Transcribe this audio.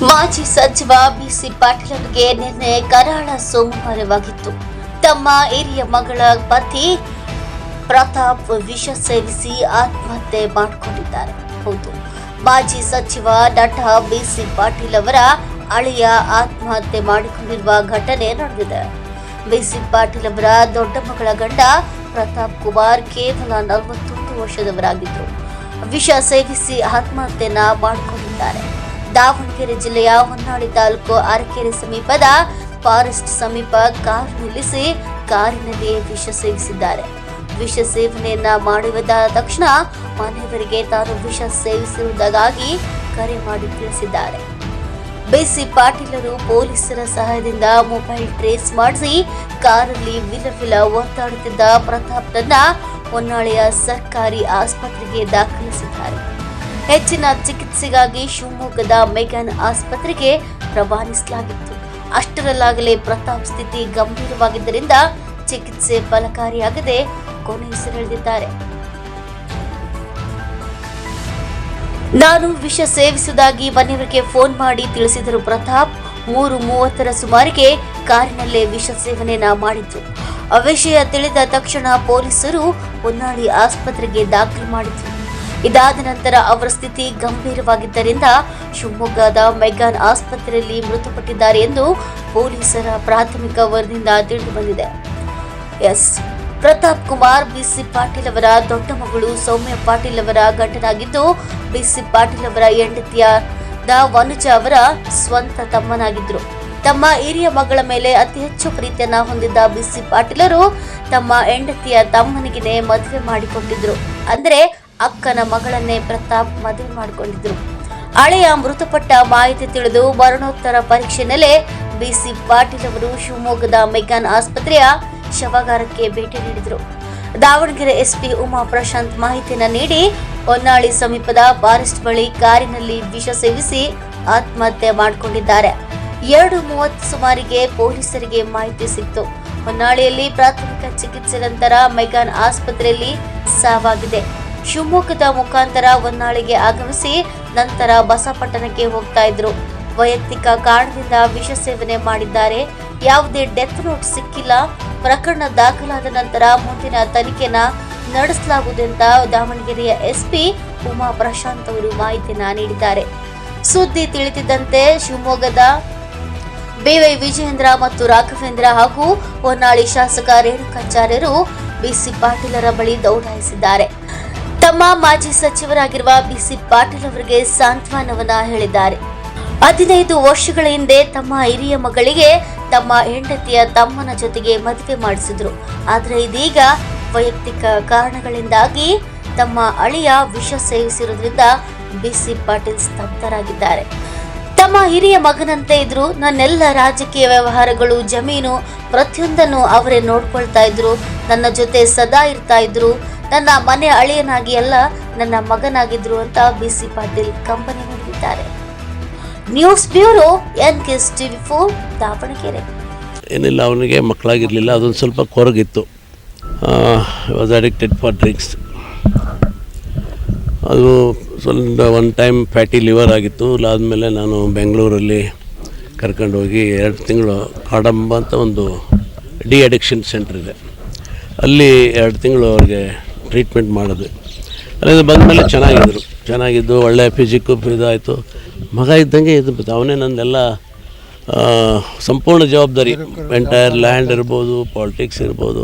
ಮಾಜಿ ಸಚಿವ ಬಿಸಿ ಪಾಟೀಲ್ ಅವರಿಗೆ ನಿನ್ನೆ ಕರಾಳ ಸೋಮವಾರವಾಗಿತ್ತು. ತಮ್ಮ ಹಿರಿಯ ಮಗಳ ಪತಿ ಪ್ರತಾಪ್ ವಿಷ ಸೇವಿಸಿ ಆತ್ಮಹತ್ಯೆ ಮಾಡಿಕೊಂಡಿದ್ದಾರೆ. ಹೌದು, ಮಾಜಿ ಸಚಿವ ನಟ ಬಿಸಿ ಪಾಟೀಲ್ ಅವರ ಅಳಿಯ ಆತ್ಮಹತ್ಯೆ ಮಾಡಿಕೊಂಡಿರುವ ಘಟನೆ ನಡೆದಿದೆ. ಬಿಸಿ ಪಾಟೀಲ್ ಅವರ ದೊಡ್ಡ ಮಗಳ ಗಂಡ ಪ್ರತಾಪ್ ಕುಮಾರ್ ಕೇವಲ 41 ವರ್ಷದವರಾಗಿದ್ದರು. ವಿಷ ಸೇವಿಸಿ ಆತ್ಮಹತ್ಯೆಯನ್ನ ಮಾಡಿಕೊಂಡಿದ್ದಾರೆ. ದಾವಣಗೆರೆ ಜಿಲ್ಲೆಯ ಹೊನ್ನಾಳಿ ತಾಲೂಕು ಅರಕೆರೆ ಸಮೀಪದ ಫಾರೆಸ್ಟ್ ಸಮೀಪ ಕಾರು ನಿಲ್ಲಿಸಿ ಕಾರಿನಲ್ಲಿ ವಿಷ ಸೇವಿಸಿದ್ದಾರೆ. ವಿಷ ಸೇವನೆಯನ್ನ ಮಾಡುವುದ ತಕ್ಷಣ ಮನೆಯವರಿಗೆ ತಾನು ವಿಷ ಸೇವಿಸಿರುವುದಾಗಿ ಕರೆ ಮಾಡಿ ತಿಳಿಸಿದ್ದಾರೆ. ಬಿಸಿ ಪಾಟೀಲರು ಪೊಲೀಸರ ಸಹಾಯದಿಂದ ಮೊಬೈಲ್ ಟ್ರೇಸ್ ಮಾಡಿಸಿ ಕಾರಲ್ಲಿ ವಿಲವಿಲ ಒತ್ತಾಡುತ್ತಿದ್ದ ಪ್ರತಾಪ್ನನ್ನ ಹೊನ್ನಾಳಿಯ ಸರ್ಕಾರಿ ಆಸ್ಪತ್ರೆಗೆ ದಾಖಲಿಸಿದ್ದಾರೆ. ಹೆಚ್ಚಿನ ಚಿಕಿತ್ಸೆಗಾಗಿ ಶಿವಮೊಗ್ಗದ ಮೆಗ್ಗಾನ್ ಆಸ್ಪತ್ರೆಗೆ ರವಾನಿಸಲಾಗಿತ್ತು. ಅಷ್ಟರಲ್ಲಾಗಲೇ ಪ್ರತಾಪ್ ಸ್ಥಿತಿ ಗಂಭೀರವಾಗಿದ್ದರಿಂದ ಚಿಕಿತ್ಸೆ ಫಲಕಾರಿಯಾಗದೆ ಕೊನೆಯುಸಿರೆಳೆದಿದ್ದಾರೆ. ನಾನು ವಿಷ ಸೇವಿಸುವುದಾಗಿ ಮನೆಯವರಿಗೆ ಫೋನ್ ಮಾಡಿ ತಿಳಿಸಿದರು ಪ್ರತಾಪ್. 3:30 ಸುಮಾರಿಗೆ ಕಾರಿನಲ್ಲೇ ವಿಷ ಸೇವನೆಯನ್ನ ಮಾಡಿದ್ರು. ವಿಷಯ ತಿಳಿದ ತಕ್ಷಣ ಪೊಲೀಸರು ಹೊನ್ನಾಳಿ ಆಸ್ಪತ್ರೆಗೆ ದಾಖಲು ಮಾಡಿದ್ರು. ಇದಾದ ನಂತರ ಅವರ ಸ್ಥಿತಿ ಗಂಭೀರವಾಗಿದ್ದರಿಂದ ಶಿವಮೊಗ್ಗದ ಮೆಗ್ಗಾನ್ ಆಸ್ಪತ್ರೆಯಲ್ಲಿ ಮೃತಪಟ್ಟಿದ್ದಾರೆ ಎಂದು ಪೊಲೀಸರ ಪ್ರಾಥಮಿಕ ವರದಿಯಿಂದ ತಿಳಿದು ಬಂದಿದೆ. ಪ್ರತಾಪ್ ಕುಮಾರ್ ಬಿಸಿ ಪಾಟೀಲ್ ಅವರ ದೊಡ್ಡ ಮಗಳು ಸೌಮ್ಯ ಪಾಟೀಲ್ ಅವರ ಗಂಡನಾಗಿದ್ದು, ಬಿಸಿ ಪಾಟೀಲ್ ಅವರ ಹೆಂಡತಿಯಾದ ವನುಜ ಅವರ ಸ್ವಂತ ತಮ್ಮನಾಗಿದ್ದರು. ತಮ್ಮ ಹಿರಿಯ ಮಗಳ ಮೇಲೆ ಅತಿ ಹೆಚ್ಚು ಪ್ರೀತಿಯನ್ನ ಹೊಂದಿದ್ದ ಬಿಸಿ ಪಾಟೀಲರು ತಮ್ಮ ಹೆಂಡತಿಯ ತಮ್ಮನಿಗೆ ಮದುವೆ ಮಾಡಿಕೊಂಡಿದ್ರು. ಅಂದ್ರೆ ಅಕ್ಕನ ಮಗಳನ್ನೇ ಪ್ರತಾಪ್ ಮದುವೆ ಮಾಡಿಕೊಂಡಿದ್ರು. ಹಳೆಯ ಮೃತಪಟ್ಟ ಮಾಹಿತಿ ತಿಳಿದು ಮರಣೋತ್ತರ ಪರೀಕ್ಷೆನಲ್ಲೇ ಬಿಸಿ ಪಾಟೀಲ್ ಅವರು ಶಿವಮೊಗ್ಗದ ಮೆಗ್ಗಾನ್ ಆಸ್ಪತ್ರೆಯ ಶವಾಗಾರಕ್ಕೆ ಭೇಟಿ ನೀಡಿದರು. ದಾವಣಗೆರೆ ಎಸ್ಪಿ ಉಮಾ ಪ್ರಶಾಂತ್ ಮಾಹಿತಿಯನ್ನು ನೀಡಿ ಹೊನ್ನಾಳಿ ಸಮೀಪದ ಫಾರೆಸ್ಟ್ ಬಳಿ ಕಾರಿನಲ್ಲಿ ವಿಷ ಸೇವಿಸಿ ಆತ್ಮಹತ್ಯೆ ಮಾಡಿಕೊಂಡಿದ್ದಾರೆ. 2:30 ಸುಮಾರಿಗೆ ಪೊಲೀಸರಿಗೆ ಮಾಹಿತಿ ಸಿಕ್ತು. ಹೊನ್ನಾಳಿಯಲ್ಲಿ ಪ್ರಾಥಮಿಕ ಚಿಕಿತ್ಸೆ ನಂತರ ಮೆಗ್ಗಾನ್ ಆಸ್ಪತ್ರೆಯಲ್ಲಿ ಸಾವಾಗಿದೆ. ಶಿವಮೊಗ್ಗದ ಮುಖಾಂತರ ಹೊನ್ನಾಳಿಗೆ ಆಗಮಿಸಿ ನಂತರ ಬಸಪಟ್ಟಣಕ್ಕೆ ಹೋಗ್ತಾ ಇದ್ರು. ವೈಯಕ್ತಿಕ ಕಾರಣದಿಂದ ವಿಷ ಸೇವನೆ ಮಾಡಿದ್ದಾರೆ. ಯಾವುದೇ ಡೆತ್ ನೋಟ್ ಸಿಕ್ಕಿಲ್ಲ. ಪ್ರಕರಣ ದಾಖಲಾದ ನಂತರ ಮುಂದಿನ ತನಿಖೆನ ನಡೆಸಲಾಗುವುದೆಂದು ದಾವಣಗೆರೆಯ ಎಸ್ಪಿ ಉಮಾ ಪ್ರಶಾಂತ್ ಅವರು ಮಾಹಿತಿಯನ್ನ ನೀಡಿದ್ದಾರೆ. ಸುದ್ದಿ ತಿಳಿದಿದ್ದಂತೆ ಶಿವಮೊಗ್ಗದ ಬಿವೈ ವಿಜಯೇಂದ್ರ ಮತ್ತು ರಾಘವೇಂದ್ರ ಹಾಗೂ ಹೊನ್ನಾಳಿ ಶಾಸಕ ರೇಣುಕಾಚಾರ್ಯರು ಬಿಸಿ ಪಾಟೀಲರ ಬಳಿ ದೌಡಾಯಿಸಿದ್ದಾರೆ. ತಮ್ಮ ಮಾಜಿ ಸಚಿವರಾಗಿರುವ ಬಿಸಿ ಪಾಟೀಲ್ ಅವರಿಗೆ ಸಾಂತ್ವನವನ್ನ ಹೇಳಿದ್ದಾರೆ. 15 ವರ್ಷಗಳ ಹಿಂದೆ ತಮ್ಮ ಹಿರಿಯ ಮಗಳಿಗೆ ತಮ್ಮ ಹೆಂಡತಿಯ ತಮ್ಮನ ಜೊತೆಗೆ ಮದುವೆ ಮಾಡಿಸಿದ್ರು. ಆದರೆ ಇದೀಗ ವೈಯಕ್ತಿಕ ಕಾರಣಗಳಿಂದಾಗಿ ತಮ್ಮ ಅಳಿಯ ವಿಷ ಸೇವಿಸಿರುವುದರಿಂದ ಬಿಸಿ ಪಾಟೀಲ್ ಸ್ತಬ್ಧರಾಗಿದ್ದಾರೆ. ತಮ್ಮ ಹಿರಿಯ ಮಗನಂತೆ ಇದ್ರು. ನನ್ನೆಲ್ಲ ರಾಜಕೀಯ ವ್ಯವಹಾರಗಳು, ಜಮೀನು ಪ್ರತಿಯೊಂದನ್ನು ಅವರೇ ನೋಡ್ಕೊಳ್ತಾ ಇದ್ರು. ನನ್ನ ಜೊತೆ ಸದಾ ಇರ್ತಾ ಇದ್ರು. ನನ್ನ ಮನೆ ಅಳಿಯನಾಗಿ ಅಲ್ಲ, ನನ್ನ ಮಗನಾಗಿದ್ರು ಅಂತ ಬಿಸಿ ಪಾಟೀಲ್ ಕಂಬನಿ ಮಿಡಿದಿದ್ದಾರೆ. News bureau NKS TV4 Davanagere. ಏನಿಲ್ಲ, ಅವನಿಗೆ ಮಕ್ಕಳಾಗಿರಲಿಲ್ಲ. ಅದೊಂದು ಸ್ವಲ್ಪ ಕೊರಗಿತ್ತು. Was addicted for drinks. ಅದು ಸ್ವಲ್ಪ ಒನ್ ಟೈಮ್ ಫ್ಯಾಟಿ ಲಿವರ್ ಆಗಿತ್ತು. ಅದಾದಮೇಲೆ ನಾನು ಬೆಂಗಳೂರಲ್ಲಿ ಕರ್ಕೊಂಡೋಗಿ 2 ತಿಂಗಳು ಕಾಡಂಬ ಅಂತ ಒಂದು ಡಿ ಅಡಿಕ್ಷನ್ ಸೆಂಟರ್ ಇದೆ, ಅಲ್ಲಿ 2 ತಿಂಗಳು ಅವ್ರಿಗೆ ಟ್ರೀಟ್ಮೆಂಟ್ ಮಾಡಿದ್ವಿ. ಅಲ್ಲಿಂದ ಬಂದಮೇಲೆ ಚೆನ್ನಾಗಿದ್ದು ಒಳ್ಳೆಯ ಫಿಸಿಕ್ಕು ಇದಾಯಿತು. ಮಗ ಇದ್ದಂಗೆ ಇದು ಅವನೇ ನಂದೆಲ್ಲ ಸಂಪೂರ್ಣ ಜವಾಬ್ದಾರಿ. ಎಂಟೈರ್ ಲ್ಯಾಂಡ್ ಇರ್ಬೋದು, ಪಾಲಿಟಿಕ್ಸ್ ಇರ್ಬೋದು,